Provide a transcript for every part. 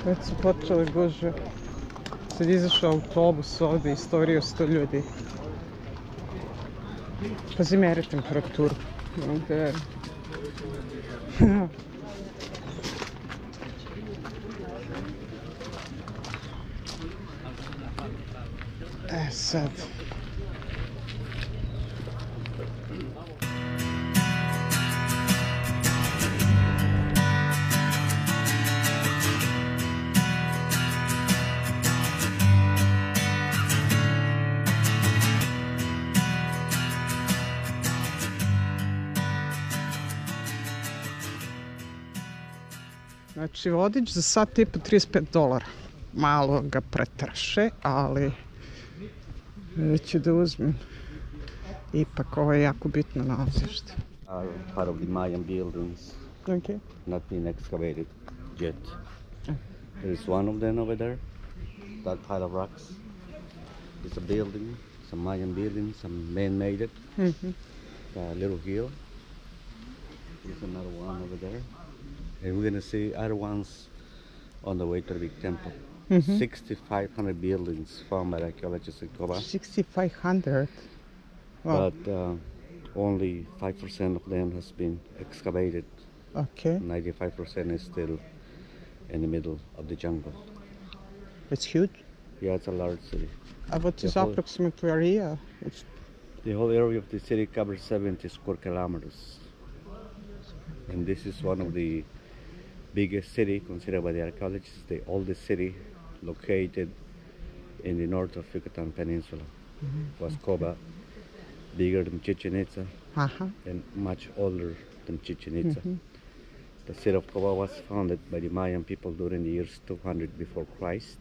Već su počele gužve. Sad izašao autobus ovdje i storio 100 ljudi. Pazi, meri temperaturu. Ovdje. Sad. Znači, vodič za sat i po $35. Malo ga pretraše, ali ću da uzmem. Ipak, ovo je jako bitno nalazište. Are part of the Mayan buildings, Okay. not been excavated yet. There is one of them over there, that pile of rocks. It's a building, some Mayan building, some man made it. A little hill. There's another one over there. And we're gonna see other ones on the way to the big temple. 6,500 buildings found by archaeologists in KOBA. 6,500. Wow. But only 5% of them has been excavated. Okay. 95% is still in the middle of the jungle. It's huge. Yeah, it's a large city. What is approximate area? The whole area of the city covers 70 square kilometers. And this is one of the biggest city considered by the archaeologists, the oldest city located in the north of Yucatan Peninsula. Was KOBA, bigger than Chichen Itza, and much older than Chichen Itza. The city of KOBA was founded by the Mayan people during the years 200 before Christ.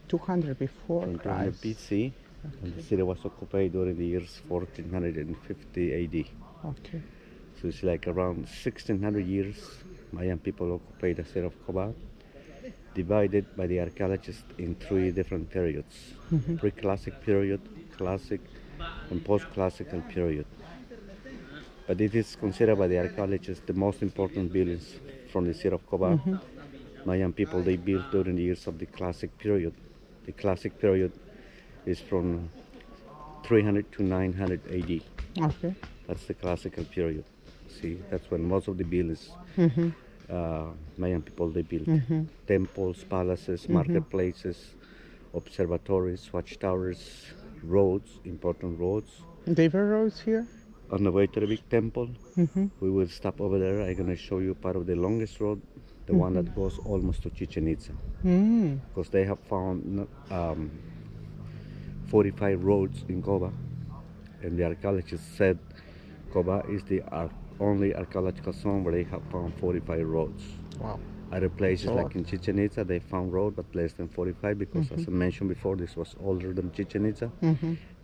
200 before In 200 Christ. BC, and the city was occupied during the years 1450 AD. Okay. So it's like around 1600 years, Mayan people occupied the city of KOBA, divided by the archaeologists in 3 different periods. Pre-classic period, classic, and post-classical period. But it is considered by the archaeologists the most important buildings from the city of KOBA. Mayan people, they built during the years of the classic period. The classic period is from 300 to 900 AD. Okay. That's the classical period. See, that's when most of the buildings, Mayan people, they built. Temples, palaces, marketplaces, observatories, watchtowers, roads, important roads. There were roads here? On the way to the big temple, we will stop over there. I'm going to show you part of the longest road, the one that goes almost to Chichen Itza. Because they have found 45 roads in KOBA, and the archaeologists said KOBA is the only archaeological zone where they have found 45 roads. Wow. Other places like in Chichen Itza, they found road, but less than 45 because, as I mentioned before, this was older than Chichen Itza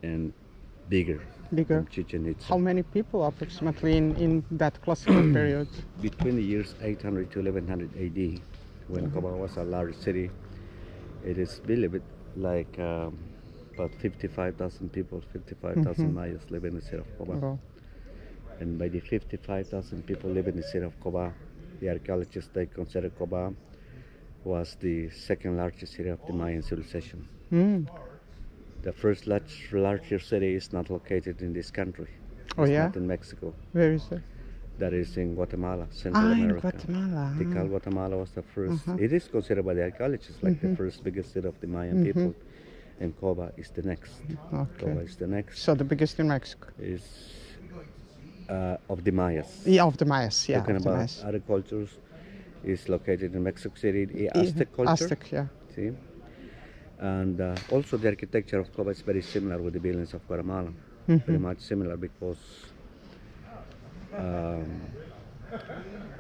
and bigger than Chichen Itza. How many people approximately in that classical period? Between the years 800 to 1100 AD, when KOBA was a large city, it is believed like about 55,000 people, 55,000 Mayas live in the city of KOBA. Wow. And by the 55,000 people living in the city of KOBA, the archaeologists, they consider KOBA was the second largest city of the Mayan civilization. The first larger city is not located in this country. Oh, it's yeah? not in Mexico. Where is it? That is in Guatemala, Central America. In Guatemala. Tikal, Guatemala was the first. It is considered by the archaeologists like the first biggest city of the Mayan people. And KOBA is the next. Okay. KOBA is the next. So the biggest in Mexico? Is of the Mayas. Yeah, of the Mayas, yeah. Talking about other cultures, is located in Mexico City, the Aztec culture. Aztec, yeah. See? And also the architecture of KOBA is very similar with the buildings of Guatemala. Very much similar because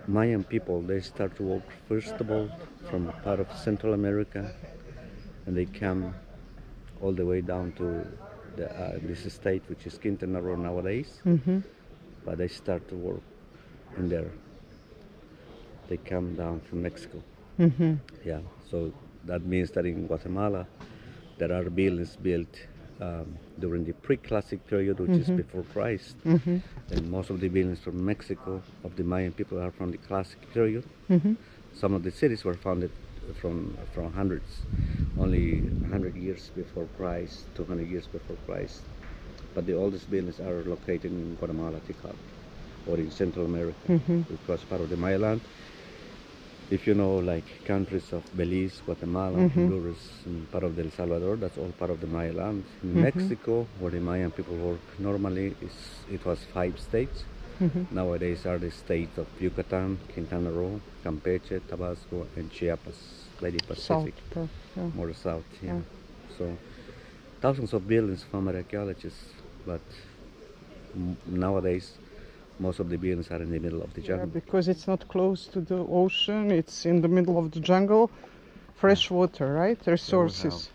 Mayan people, they start to walk first of all from a part of Central America, and they come all the way down to this state, which is Quintana Roo nowadays. But they start to work in there. They come down from Mexico. Yeah, so that means that in Guatemala, there are buildings built during the pre-classic period, which is before Christ. And most of the buildings from Mexico of the Mayan people are from the classic period. Some of the cities were founded from hundreds, only 100 years before Christ, 200 years before Christ. But the oldest buildings are located in Guatemala, Tikal, or in Central America, which was part of the Maya land. If you know, like countries of Belize, Guatemala, Honduras, and part of El Salvador, that's all part of the Maya land. In Mexico, where the Mayan people work normally, it was 5 states. Nowadays are the states of Yucatan, Quintana Roo, Campeche, Tabasco, and Chiapas, by the Pacific, more south. So thousands of buildings from archaeologists, but nowadays most of the buildings are in the middle of the jungle. Because it's not close to the ocean, it's in the middle of the jungle. Fresh water, right? Resources.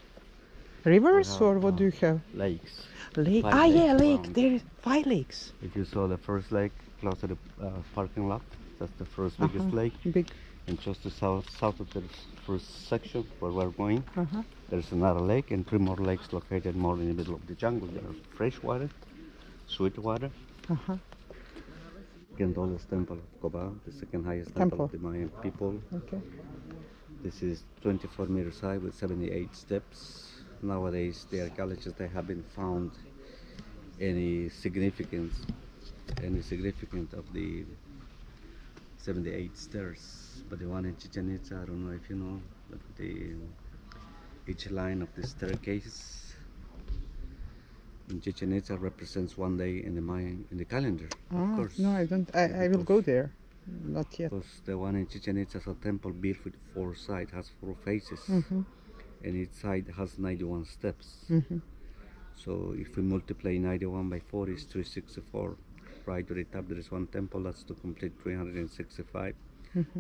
Rivers, or what do you have? Lakes. Lake. Lake. There is 5 lakes. If you saw the first lake close to the parking lot, that's the first biggest lake. Big. And just to south of the first section where we're going, there's another lake and 3 more lakes located more in the middle of the jungle. There are fresh water, sweet water. Again, the oldest temple of KOBA, the second highest temple of the Mayan people. This is 24 meters high with 78 steps. Nowadays, the archaeologists, they haven't found any significance of the 78 stairs. But the one in Chichen Itza, I don't know if you know, but each line of the staircase in Chichen Itza represents one day in the calendar. Of course. No, I don't. I will go there. Not yet. Because the one in Chichen Itza is a temple built with 4 sides, has 4 faces, and each side has 91 steps. So if we multiply 91 by 4, is 364. Right to the top there is one temple, that's to complete 365.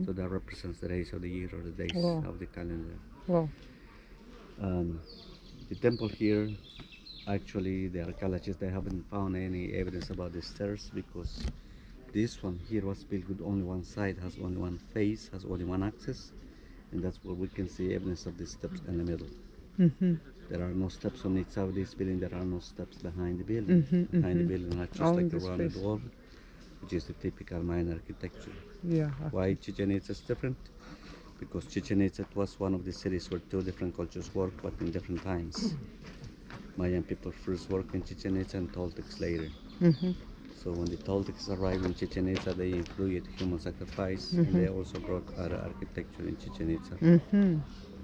So that represents the days of the year or the days of the calendar. The temple here, actually the archaeologists, they haven't found any evidence about the stairs, because this one here was built with only one side, has only one face, has only one access, and that's where we can see evidence of the steps in the middle. There are no steps on each side of this building, there are no steps behind the building. Behind the building are just like a rounded wall, which is the typical Mayan architecture. Why Chichen Itza is different? Because Chichen Itza was one of the cities where 2 different cultures worked, but in different times. Mayan people first worked in Chichen Itza and Toltecs later. So when the Toltecs arrived in Chichen Itza, they included human sacrifice, and they also brought other architecture in Chichen Itza.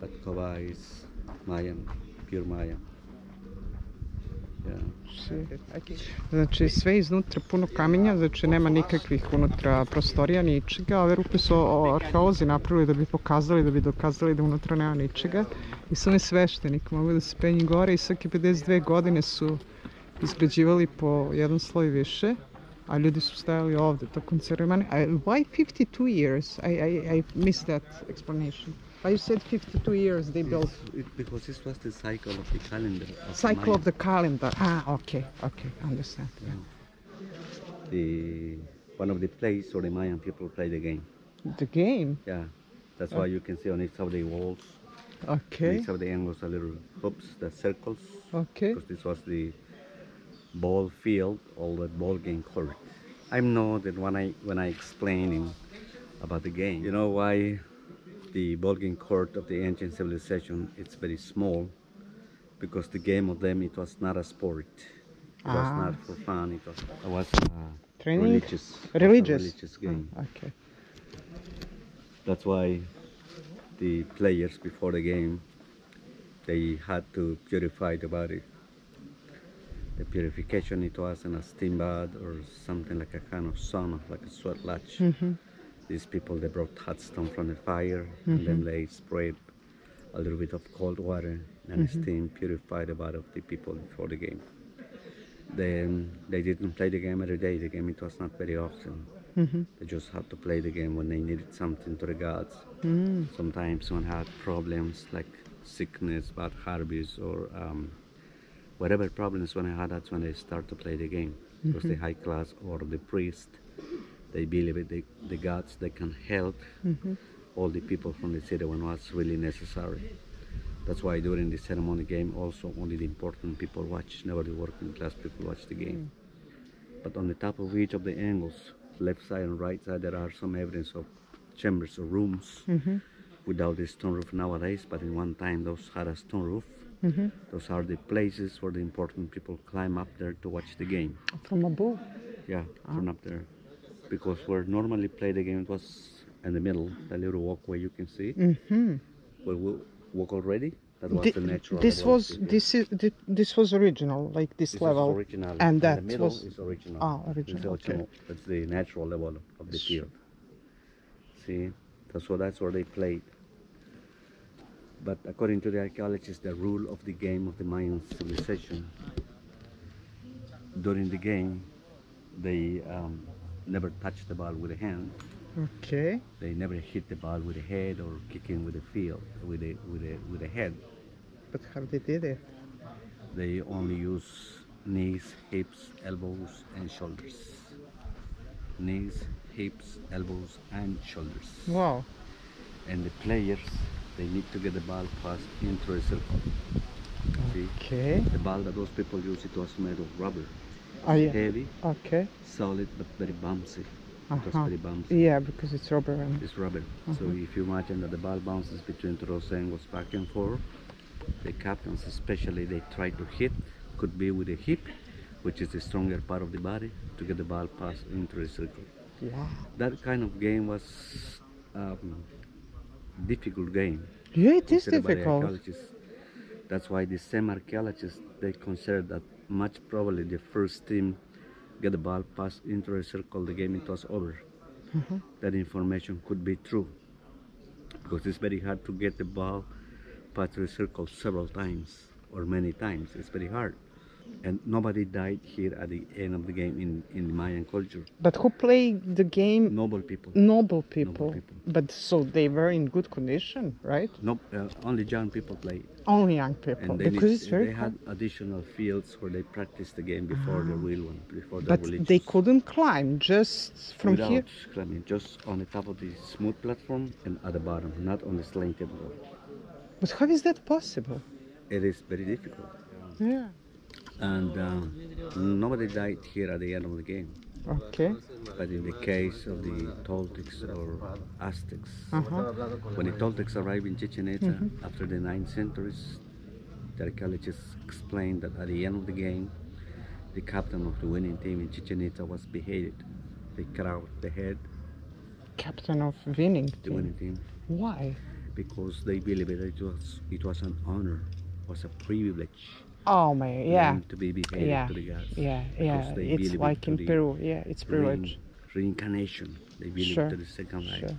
But KOBA is Mayan, pure Mayan. Znači sve iznutra puno kamenja, znači nema nikakvih unutra prostorija, ničega. Ove rupe su arheolozi napravili da bi pokazali, da bi dokazali da unutra nema ničega. I su oni sveštenik, mogu da se penju gore i svake 52 godine su izgrađivali po jedan sloj više, a ljudi su stajali ovde tokom ceremonije. Why 52 years? I missed that explanation. You said 52 years they built. Because this was the cycle of the calendar. Cycle of the calendar. Okay, understand. One of the places where the Mayan people play the game. The game? Yeah, that's why you can see on each of the walls. Okay. Each of the angles are little hoops, the circles. Okay. Because this was the ball field, all the ball game court. I know that when I explaining about the game, you know why the ball game court of the ancient civilization, it's very small, because the game of them, it was not a sport. It was not for fun. It was training? Religious game. Okay. That's why the players before the game, they had to purify the body. The purification, it wasn't a steam bath or something like a kind of sauna, like a sweat lodge. These people, they brought hot stone from the fire, and then they sprayed a little bit of cold water and steam, purified the body of the people before the game. Then they didn't play the game every day. The game, it was not very often. They just had to play the game when they needed something to the gods. Sometimes when had problems like sickness, bad harvests, or whatever problems when I had, that's when they start to play the game. Because the high class or the priest, they believe the gods, they can help all the people from the city when what's really necessary. That's why during the ceremony game also only the important people watch, never the working class people watch the game. But on the top of each of the angles, left side and right side, there are some evidence of chambers or rooms without a stone roof nowadays, but in one time those had a stone roof. Those are the places where the important people climb up there to watch the game. From above? Yeah, from up there. Because where normally play the game, it was in the middle, the little walkway you can see. Where we walk already. That was the natural level. This was original, like this level. Is original. And that the middle was is original. Original. Okay. That's the natural level of the field. See, that's where they played. But according to the archaeologists, the rule of the game of the Mayan civilization, during the game, they never touch the ball with a hand. Okay. They never hit the ball with a head or kicking with a field with a head. But how they did it? They only use knees, hips, elbows, and shoulders. Knees, hips, elbows, and shoulders. Wow. And the players, they need to get the ball passed into a circle. See? Okay. The ball that those people use, it was made of rubber. Oh, yeah. Heavy, Okay. solid, but very bouncy. It was very bouncy. Yeah, because it's rubber. It's rubber. So if you imagine that the ball bounces between two angles back and forth, the captains especially, they try to hit, could be with the hip, which is the stronger part of the body, to get the ball passed into the circle. Wow. That kind of game was difficult game. Yeah, it is considered by the difficult. archaeologists. That's why the same archaeologists, they consider that much probably the first team get the ball passed into a circle, the game it was over. That information could be true, because it's very hard to get the ball passed through a circle several times or many times. It's very hard. And nobody died here at the end of the game in the Mayan culture. But who played the game? Noble people. Noble people. Noble people. But so they were in good condition, right? No, only young people played. Only young people. And Because it's very they hard. had additional fields where they practiced the game before the real one, before the But religious. they couldn't climb just from Without here. climbing, just on the top of the smooth platform and at the bottom, not on the slanted wall. But how is that possible? It is very difficult. Yeah. And nobody died here at the end of the game. Okay. But in the case of the Toltecs or Aztecs, when the Toltecs arrived in Chichen Itza after the 9th centuries, the archaeologists explained that at the end of the game, the captain of the winning team in Chichen Itza was beheaded. They cut out the head, Captain of winning the team. winning team, Why? because they believed that it was an honor, was a privilege. Oh my, yeah. To be beheaded Yeah. to the gods. Yeah, Because yeah. they It's believe like to in the Peru. Yeah, it's privilege. Reincarnation. They believe Sure. to the second life. Sure.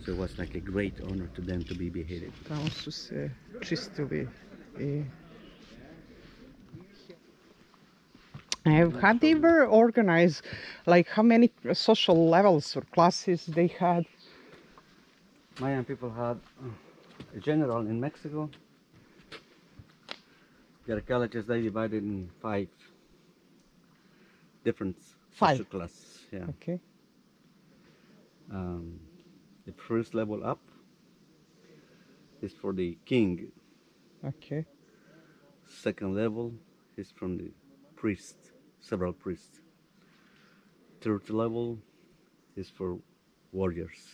So it was like a great honor to them to be beheaded. Tamo su se čistili i... Have they ever organized, like how many social levels or classes they had? Mayan people had a general in Mexico. The archaeologists, they divided in 5 different social classes. Yeah. Okay. The first level up is for the king. Okay. Second level is from the priest, several priests. Third level is for warriors.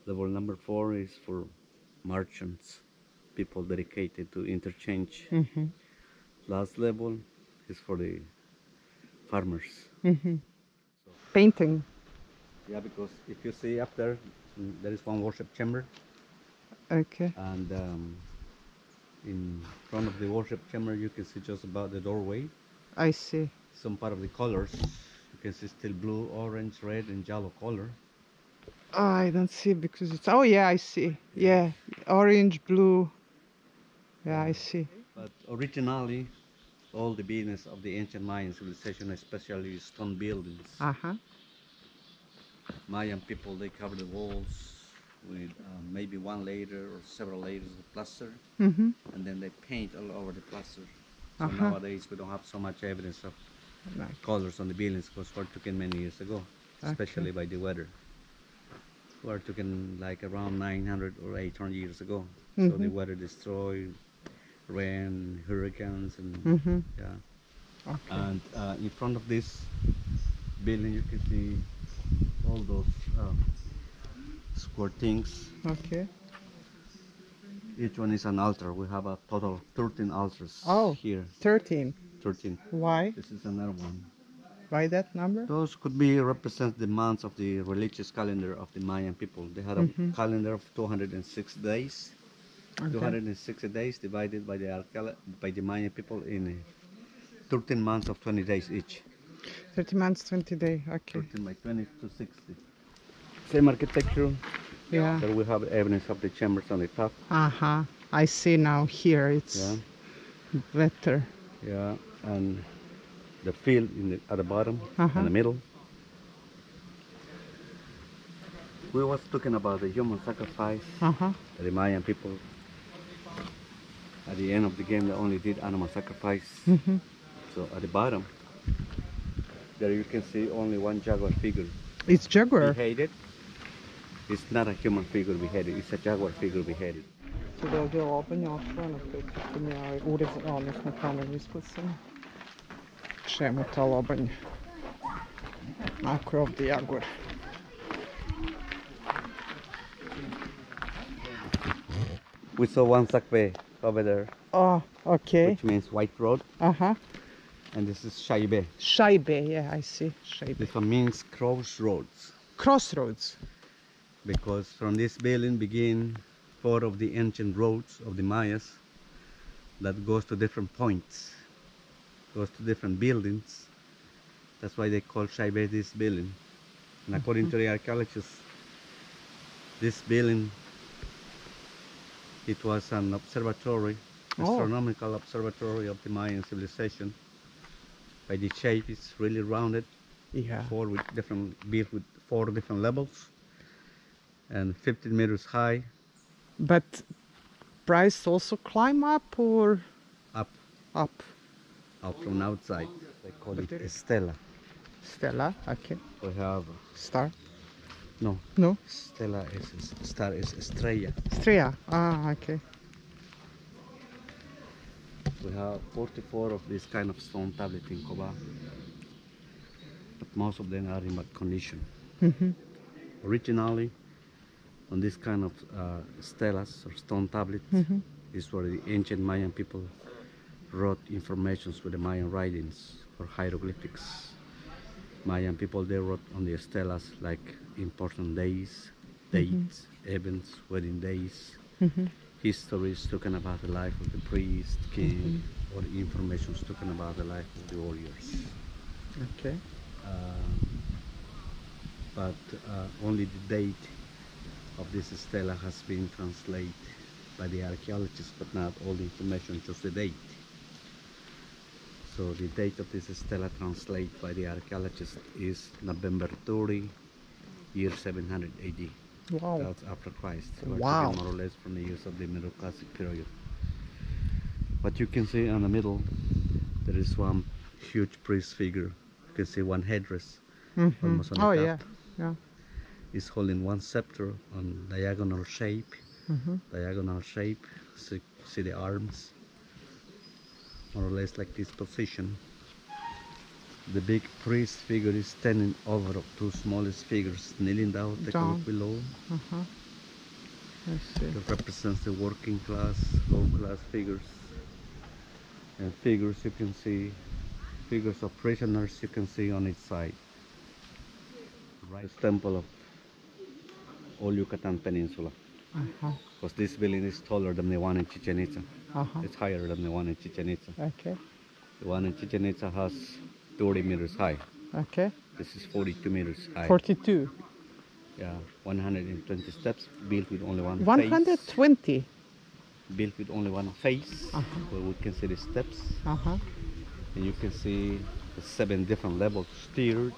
Level number 4 is for merchants, people dedicated to interchange. Last level is for the farmers. Painting. Yeah, because if you see up there, there is one worship chamber, Okay. and in front of the worship chamber you can see just about the doorway I see. some part of the colors. You can see still blue, orange, red, and yellow color. Oh, I don't see because it's... Oh, yeah, I see. Yeah, orange, blue. Yeah, I see. But originally, all the buildings of the ancient Mayan civilization, especially stone buildings, Mayan people, they cover the walls with maybe one layer or several layers of plaster, and then they paint all over the plaster. So nowadays we don't have so much evidence of colors on the buildings because were taken many years ago, especially by the weather. Were taken like around 900 or 800 years ago. So the weather destroyed, rain, hurricanes, and yeah. And in front of this building you can see all those square things. Okay. Each one is an altar. We have a total of 13 altars Oh, here. 13. 13. Why? This is another one. Why that number? Those could be represent the months of the religious calendar of the Mayan people. They had a calendar of 206 days. Okay. 260 days divided by the Mayan people in 13 months of 20 days each. 30 months, 20 days. Okay. 13 by 20 to 60. Same architecture. Yeah. There we have evidence of the chambers on the top. Uh-huh. I see now here it's Yeah. better. Yeah, and the field at the bottom, in the middle. We was talking about the human sacrifice. The Mayan people, at the end of the game, they only did animal sacrifice. So at the bottom, there you can see only one jaguar figure. It's jaguar. Beheaded. It's not a human figure beheaded, it's a jaguar figure beheaded. Tu dođe lobanja otvorena, pritom je urezana, odnosno kamen isklesana. Čemu ta lobanja? Ako je ovdje jaguar. We saw one sakwe over there. Oh, okay. Which means white road. And this is shaibe. Shaibe, yeah, I see. Shaibe. This one means crossroads. Crossroads. Because from this building begin 4 of the ancient roads of the Mayas that goes to different points, goes to different buildings. That's why they call Shaibe this building. And according to the archaeologists, this building, it was an observatory, astronomical observatory of the Mayan civilization. By the shape, it's really rounded. Yeah. Built with 4 different levels and 15 meters high. But price also climb up or? Up. Up. Out from outside. They call it a stela. Stella, okay. We have Star? no. No? Stela is star is estrella. Estrella, okay. We have 44 of this kind of stone tablet in KOBA, but most of them are in bad condition. Originally, on this kind of stelas or stone tablets, is where the ancient Mayan people wrote informations with the Mayan writings or hieroglyphics. Mayan people, they wrote on the stelas like important days, dates, events, wedding days, histories talking about the life of the priest, king, or information talking about the life of the warriors. Okay. But only the date of this stela has been translated by the archaeologists, but not all the information, just the date. So the date of this stela translated by the archaeologists is November 30, year 700 AD. Wow. That's after Christ. Wow. More or less from the years of the Middle Classic period. But you can see in the middle, there is one huge priest figure. You can see one headdress, almost on the top. Yeah, yeah. He's holding one scepter on diagonal shape. Diagonal shape. See the arms, more or less like this position. The big priest figure is standing over 2 smallest figures, kneeling down, take a look below. I see. It represents the working class, low class figures. And figures you can see, figures of prisoners you can see on its side. Right. The temple of all Yucatan Peninsula. Because this building is taller than the one in Chichen Itza. It's higher than the one in Chichen Itza. Okay. The one in Chichen Itza has 30 meters high. Okay. This is 42 meters high. 42. Yeah, 120 steps, built with only one 120. face. Built with only one face, where we can see the steps. And you can see the 7 different levels steered.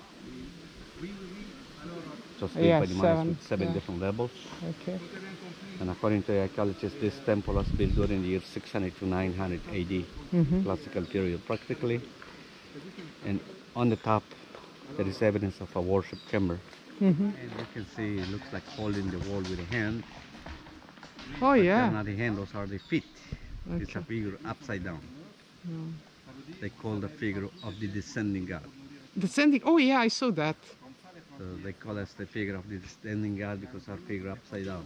Just built by the Mayans with 7 different levels. Okay. And according to the archaeologists, this temple was built during the year 600 to 900 AD, classical period practically. And on the top, there is evidence of a worship chamber. And you can see it looks like holding the wall with a hand. Oh, yeah. Not the hand, those are the feet. It's a figure upside down. They call the figure of the descending god. Descending, oh yeah, I saw that. So they call us the figure of the standing god because our figure upside down.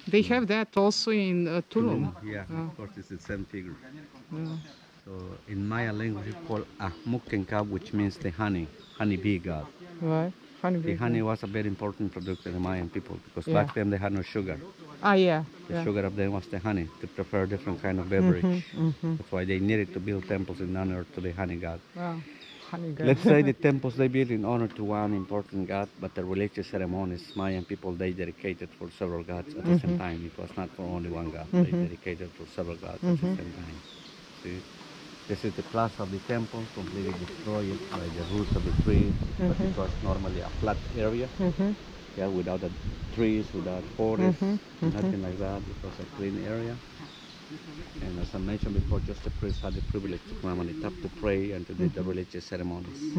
They have that also in Tulum. Yeah, of course, it's the same figure. Yeah. So in Maya language, we call Ahmukenkab, which means the honeybee god. Right. The honey was a very important product in the Mayan people because Yeah. back then they had no sugar. Yeah. The sugar of them was the honey to prepare different kind of beverage. That's why they needed to build temples in honor to the honey god. Wow. Honey god. Let's say the temples they built in honor to one important god, but the religious ceremonies, Mayan people, they dedicated for several gods at the same time. It was not for only one god. They dedicated for several gods at the same time. See? This is the plaza of the temple, completely destroyed by the roots of the trees, but it was normally a flat area, yeah, without the trees, without forests, nothing like that. It was a clean area. And as I mentioned before, just the priests had the privilege to come on the top to pray and to do the religious ceremonies.